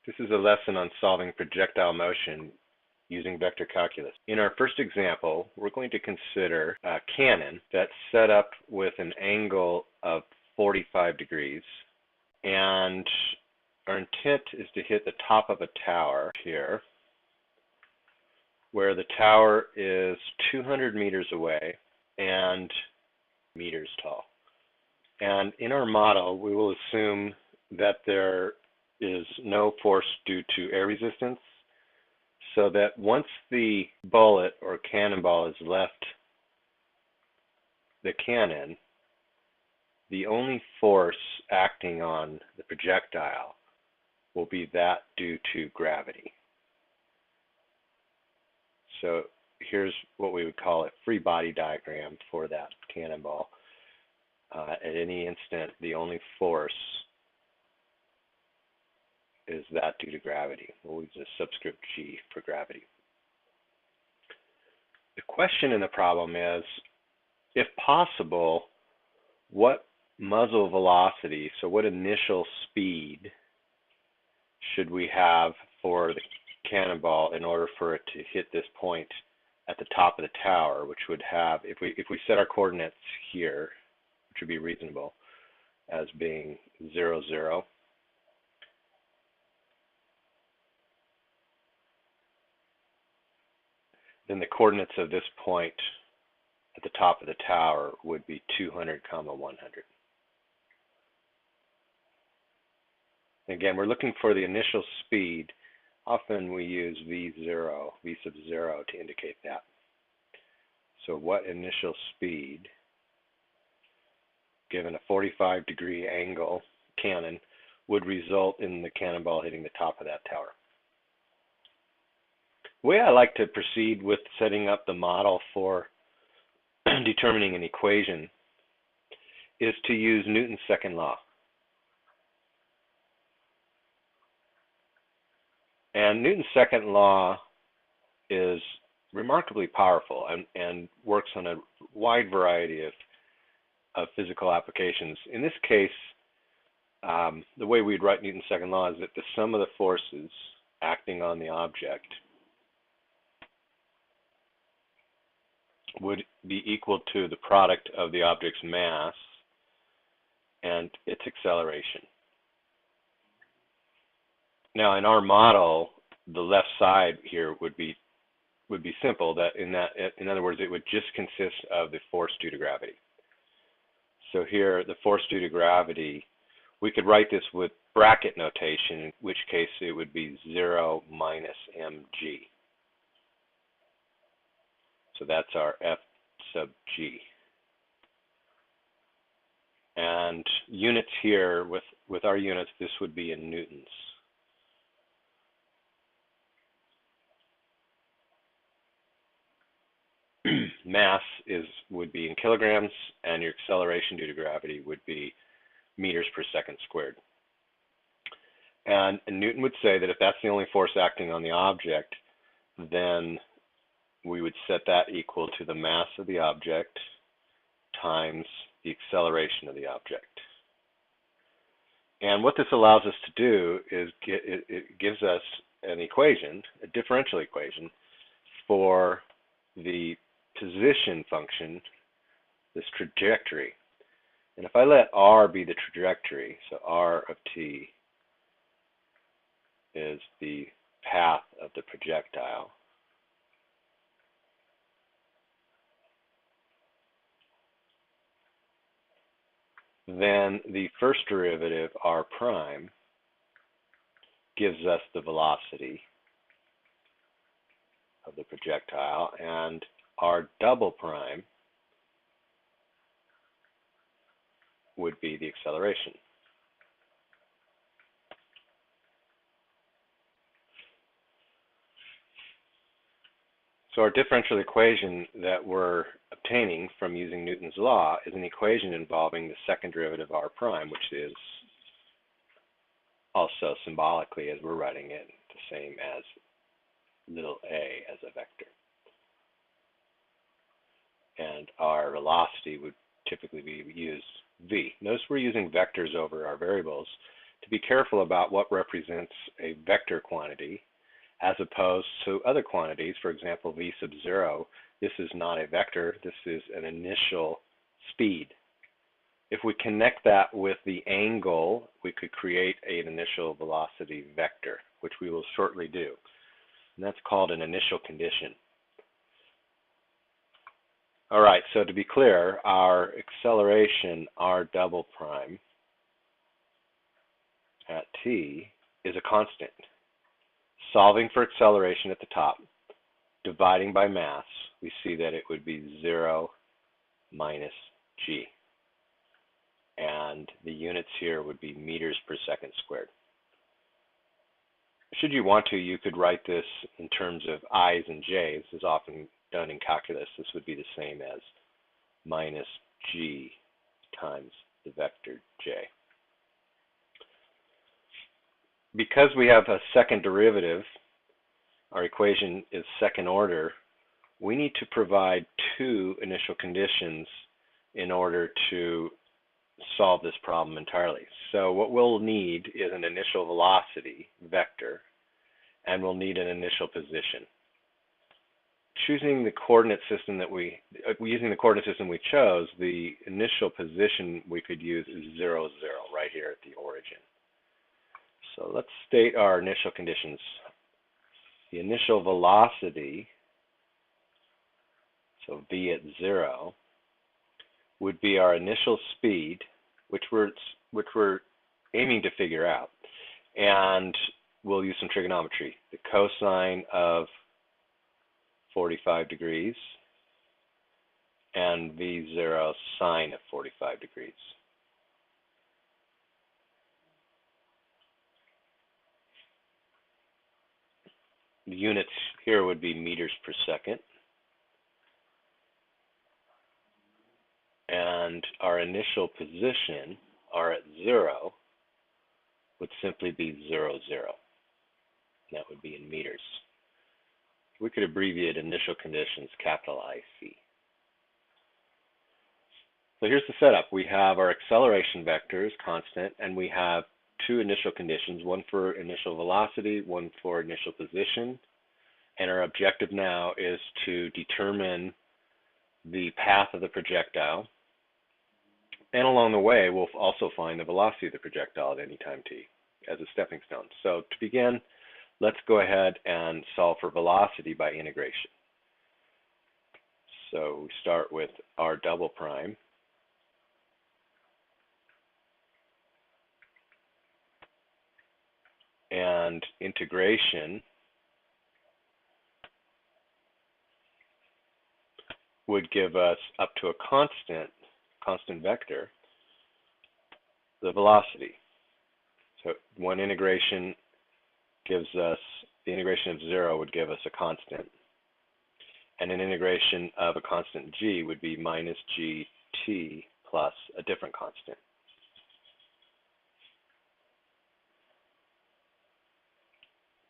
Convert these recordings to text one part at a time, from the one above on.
This is a lesson on solving projectile motion using vector calculus. In our first example, we're going to consider a cannon that's set up with an angle of 45 degrees, and our intent is to hit the top of a tower here, where the tower is 200 meters away and meters tall. And in our model, we will assume that there is no force due to air resistance, so that once the bullet or cannonball has left the cannon, the only force acting on the projectile will be that due to gravity. So here's what we would call a free body diagram for that cannonball. At any instant, the only force is that due to gravity. We'll use a subscript G for gravity. The question in the problem is, if possible, what muzzle velocity, so what initial speed should we have for the cannonball in order for it to hit this point at the top of the tower, which would have, if we set our coordinates here, which would be reasonable, as being 0, 0. Then the coordinates of this point at the top of the tower would be 200, 100. Again, we're looking for the initial speed. Often we use V0, V sub 0 to indicate that. So what initial speed, given a 45-degree angle cannon, would result in the cannonball hitting the top of that tower? The way I like to proceed with setting up the model for determining an equation is to use Newton's second law. And Newton's second law is remarkably powerful and works on a wide variety of physical applications. In this case, the way we'd write Newton's second law is that the sum of the forces acting on the object would be equal to the product of the object's mass and its acceleration. Now, in our model, the left side here would be simple. In other words, it would just consist of the force due to gravity. So here, the force due to gravity, we could write this with bracket notation, in which case it would be 0 minus mg. So that's our F sub g. And units here, with our units, this would be in newtons. Mass would be in kilograms, and your acceleration due to gravity would be meters per second squared. And Newton would say that if that's the only force acting on the object, then we would set that equal to the mass of the object times the acceleration of the object. And what this allows us to do is it gives us an equation, a differential equation, for the position function, this trajectory. And if I let r be the trajectory, so r of t is the path of the projectile, then the first derivative, r prime, gives us the velocity of the projectile, and r double prime would be the acceleration. So our differential equation that we're obtaining from using Newton's law is an equation involving the second derivative r prime, which is also symbolically, as we're writing it, the same as little a as a vector. And our velocity would typically be used v. Notice we're using vectors over our variables to be careful about what represents a vector quantity as opposed to other quantities. For example, v sub 0, this is not a vector, this is an initial speed. If we connect that with the angle, we could create an initial velocity vector, which we will shortly do. And that's called an initial condition. All right, so to be clear, our acceleration, r double prime at t, is a constant. Solving for acceleration at the top, dividing by mass, we see that it would be 0 minus g. And the units here would be meters per second squared. Should you want to, you could write this in terms of i's and j's, as often done in calculus. This would be the same as minus g times the vector j. Because we have a second derivative, our equation is second order, we need to provide two initial conditions in order to solve this problem entirely. So what we'll need is an initial velocity vector, and we'll need an initial position. Using the coordinate system we chose, the initial position we could use is 0, 0, right here at the origin. So let's state our initial conditions. The initial velocity, so v at 0, would be our initial speed, which we're aiming to figure out. And we'll use some trigonometry. The cosine of 45 degrees and v0 sine of 45 degrees. The units here would be meters per second. And our initial position, r at 0, would simply be 0, 0. That would be in meters. We could abbreviate initial conditions, capital IC. So here's the setup. We have our acceleration vector is constant, and we have two initial conditions, one for initial velocity, one for initial position. And our objective now is to determine the path of the projectile. And along the way, we'll also find the velocity of the projectile at any time t as a stepping stone. So to begin, let's go ahead and solve for velocity by integration. So we start with r double prime. And integration would give us up to a constant vector, the velocity. So one integration gives us, the integration of 0 would give us a constant. And an integration of a constant g would be minus gt plus a different constant.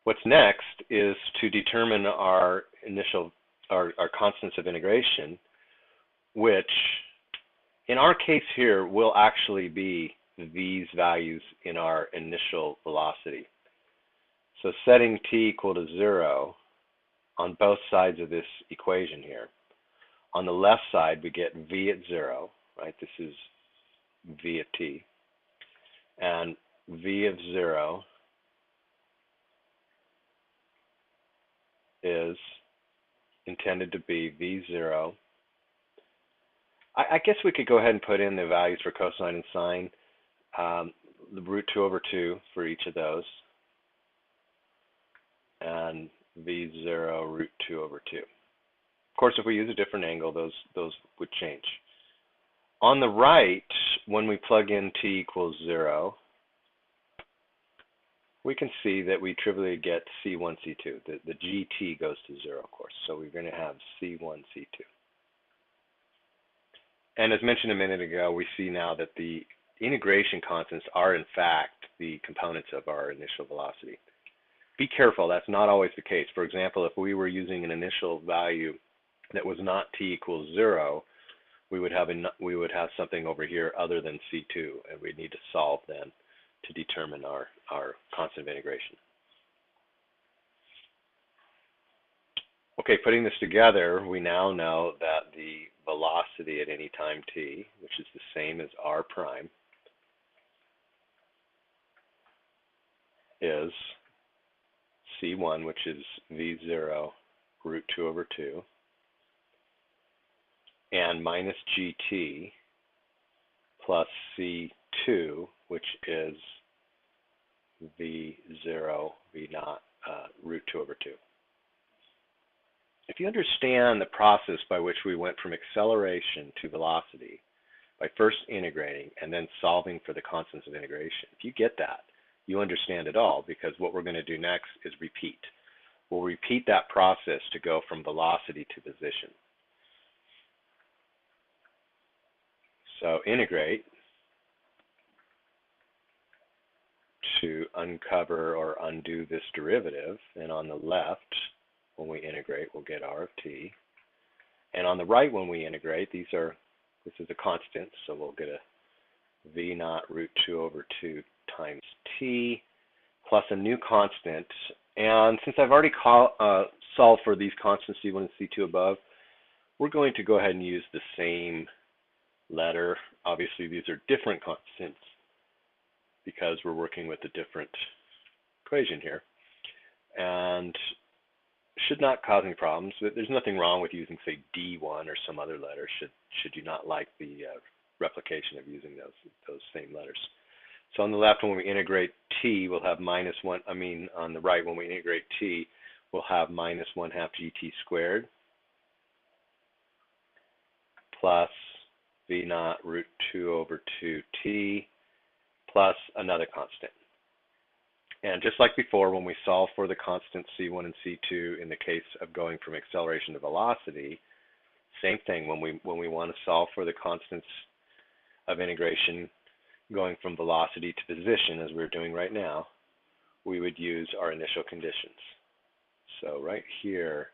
What's next is to determine our constants of integration, which in our case here will actually be these values in our initial velocity. So setting t equal to 0 on both sides of this equation here. On the left side, we get v at 0, right? This is v of t. And v of 0 is intended to be v0. I guess we could go ahead and put in the values for cosine and sine, the root 2 over 2 for each of those, and v0 root 2 over 2. Of course, if we use a different angle, those would change. On the right, when we plug in t equals 0, we can see that we trivially get C1, C2. The GT goes to 0, of course, so we're going to have C1, C2. And as mentioned a minute ago, we see now that the integration constants are, in fact, the components of our initial velocity. Be careful, that's not always the case. For example, if we were using an initial value that was not t equals 0, we would have something over here other than C2, and we'd need to solve then to determine our constant of integration. Okay, putting this together, we now know that the velocity at any time t, which is the same as r prime, is c1, which is v0 root 2 over 2, and minus gt plus c2, which is v0 v0 root 2 over 2. If you understand the process by which we went from acceleration to velocity by first integrating and then solving for the constants of integration, if you get that, you understand it all, because what we're going to do next is repeat. We'll repeat that process to go from velocity to position. So integrate to uncover or undo this derivative, and on the left, when we integrate, we'll get r of t. And on the right, when we integrate, this is a constant, so we'll get a v0 root 2 over 2 times t plus a new constant. And since I've already solved for these constants c1 and c2 above, we're going to go ahead and use the same letter. Obviously, these are different constants because we're working with a different equation here. And should not cause any problems. There's nothing wrong with using, say, D1 or some other letter should you not like the replication of using those same letters. So on the left, when we integrate t, we'll have minus 1. On the right, when we integrate t, we'll have minus 1/2 gt squared plus v0 root 2 over 2t plus another constant. And just like before, when we solve for the constants c1 and c2 in the case of going from acceleration to velocity, same thing. When we want to solve for the constants of integration going from velocity to position, as we're doing right now, we would use our initial conditions. So right here,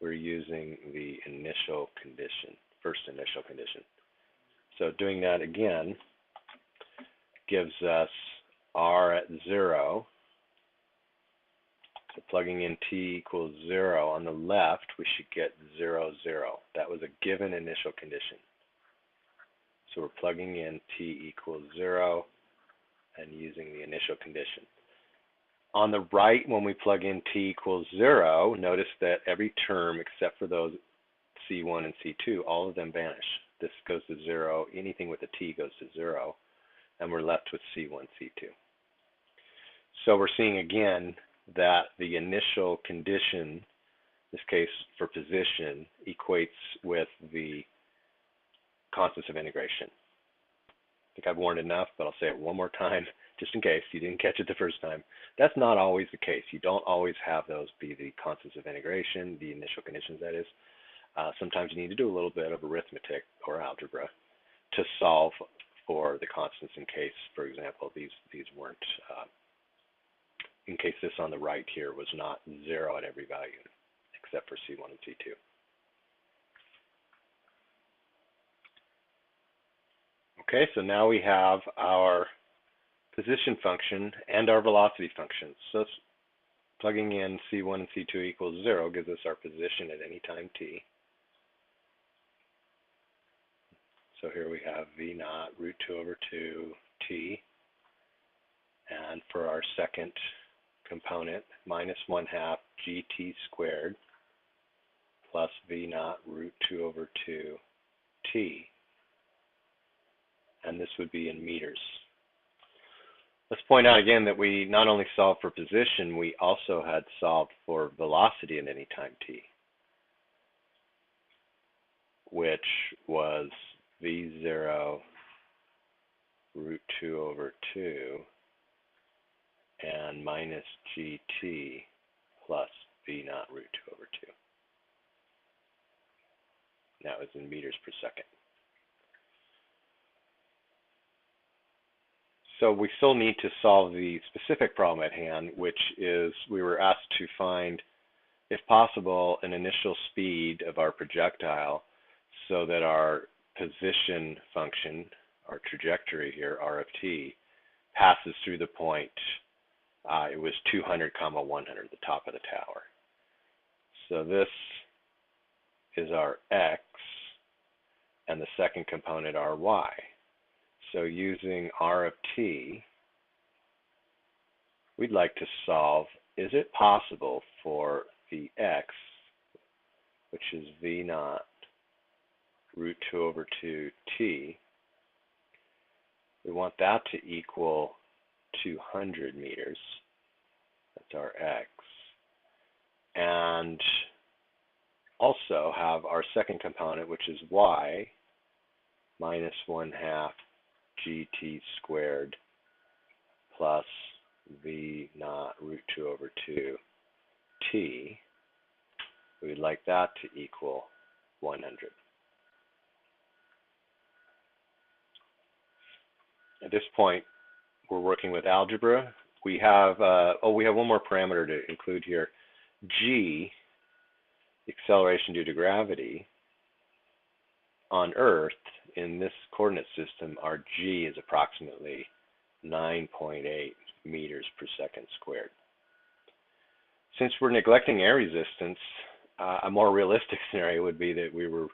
we're using the initial condition, first initial condition. So doing that again gives us r at 0. So plugging in t equals 0 on the left, we should get 0, 0. That was a given initial condition. So we're plugging in t equals 0 and using the initial condition. On the right, when we plug in t equals 0, notice that every term except for those c1 and c2, all of them vanish. This goes to 0. Anything with a t goes to 0. And we're left with c1, c2. So we're seeing again that the initial condition, in this case for position, equates with the constants of integration. I think I've warned enough, but I'll say it one more time, just in case you didn't catch it the first time. That's not always the case. You don't always have those be the constants of integration, the initial conditions, that is. Sometimes you need to do a little bit of arithmetic or algebra to solve for the constants in case, for example, these weren't, in case this on the right here was not 0 at every value, except for C1 and C2. Okay, so now we have our position function and our velocity function. So plugging in C1 and C2 equals 0 gives us our position at any time t. So here we have v0 root 2 over 2 t. And for our second component, minus 1/2 gt squared plus v0 root 2 over 2 t. And this would be in meters. Let's point out again that we not only solved for position, we also had solved for velocity at any time t, which was v0 root 2 over 2 and minus gt plus v0 root 2 over 2. That was in meters per second. So we still need to solve the specific problem at hand, which is we were asked to find, if possible, an initial speed of our projectile so that our position function, our trajectory here, r of t, passes through the point, it was 200, 100, the top of the tower. So this is our x, and the second component our y. So using r of t, we'd like to solve, is it possible for the x, which is v naught root 2 over 2t, we want that to equal 200 meters. That's our x. And also have our second component, which is y, minus 1/2 gt squared plus v naught root 2 over 2t. We'd like that to equal 100. At this point, we're working with algebra. We have one more parameter to include here. G, acceleration due to gravity, on Earth, in this coordinate system, our G is approximately 9.8 meters per second squared. Since we're neglecting air resistance, a more realistic scenario would be that we were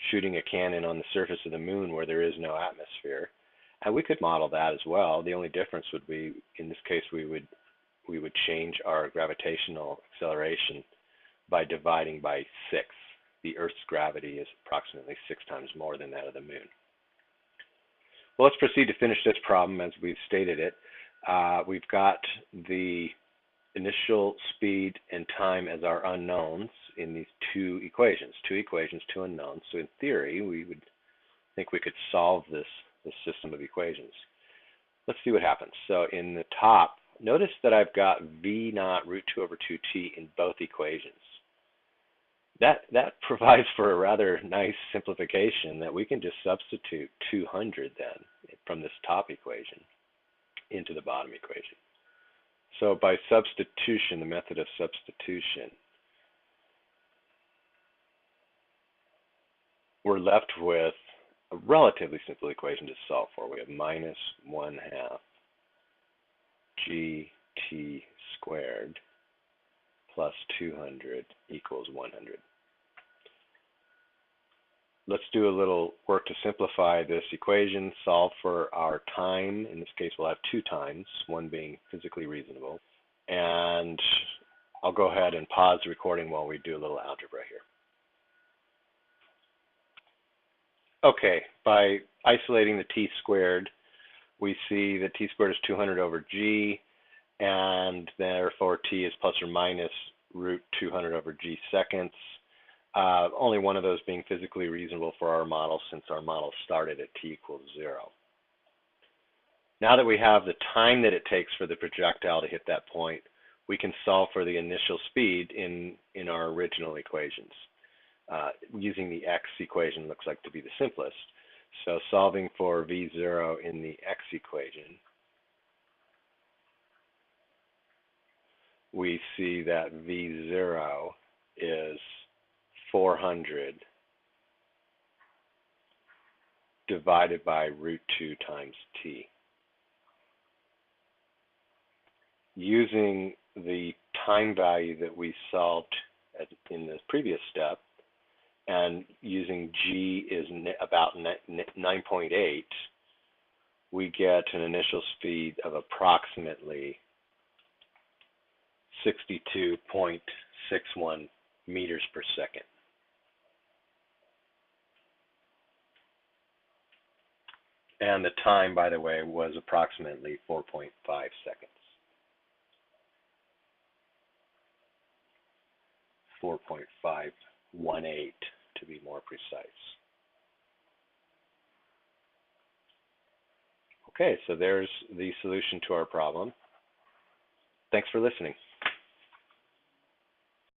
shooting a cannon on the surface of the moon where there is no atmosphere. And we could model that as well. The only difference would be, in this case, we would change our gravitational acceleration by dividing by 6. The Earth's gravity is approximately 6 times more than that of the moon. Well, let's proceed to finish this problem as we've stated it. We've got the initial speed and time as our unknowns in these two equations, two unknowns. So in theory, we would think we could solve this system of equations. Let's see what happens. So in the top, notice that I've got v naught root 2 over 2t in both equations. That provides for a rather nice simplification that we can just substitute 200 then from this top equation into the bottom equation. So by substitution, the method of substitution, we're left with a relatively simple equation to solve for. We have minus 1/2 gt squared plus 200 equals 100. Let's do a little work to simplify this equation, solve for our time. In this case, we'll have 2 times, one being physically reasonable. And I'll go ahead and pause the recording while we do a little algebra here. Okay, by isolating the t squared, we see that t squared is 200 over g, and therefore t is plus or minus root 200 over g seconds. Only one of those being physically reasonable for our model, since our model started at t equals 0. Now that we have the time that it takes for the projectile to hit that point, we can solve for the initial speed in our original equations. Using the x equation looks like to be the simplest. So solving for v0 in the x equation, we see that v0 is 400 divided by root 2 times t. Using the time value that we solved in the previous step, and using g is about 9.8, we get an initial speed of approximately 62.61 meters per second. And the time, by the way, was approximately 4.5 seconds. 4.518 to be more precise. Okay, so there's the solution to our problem. Thanks for listening.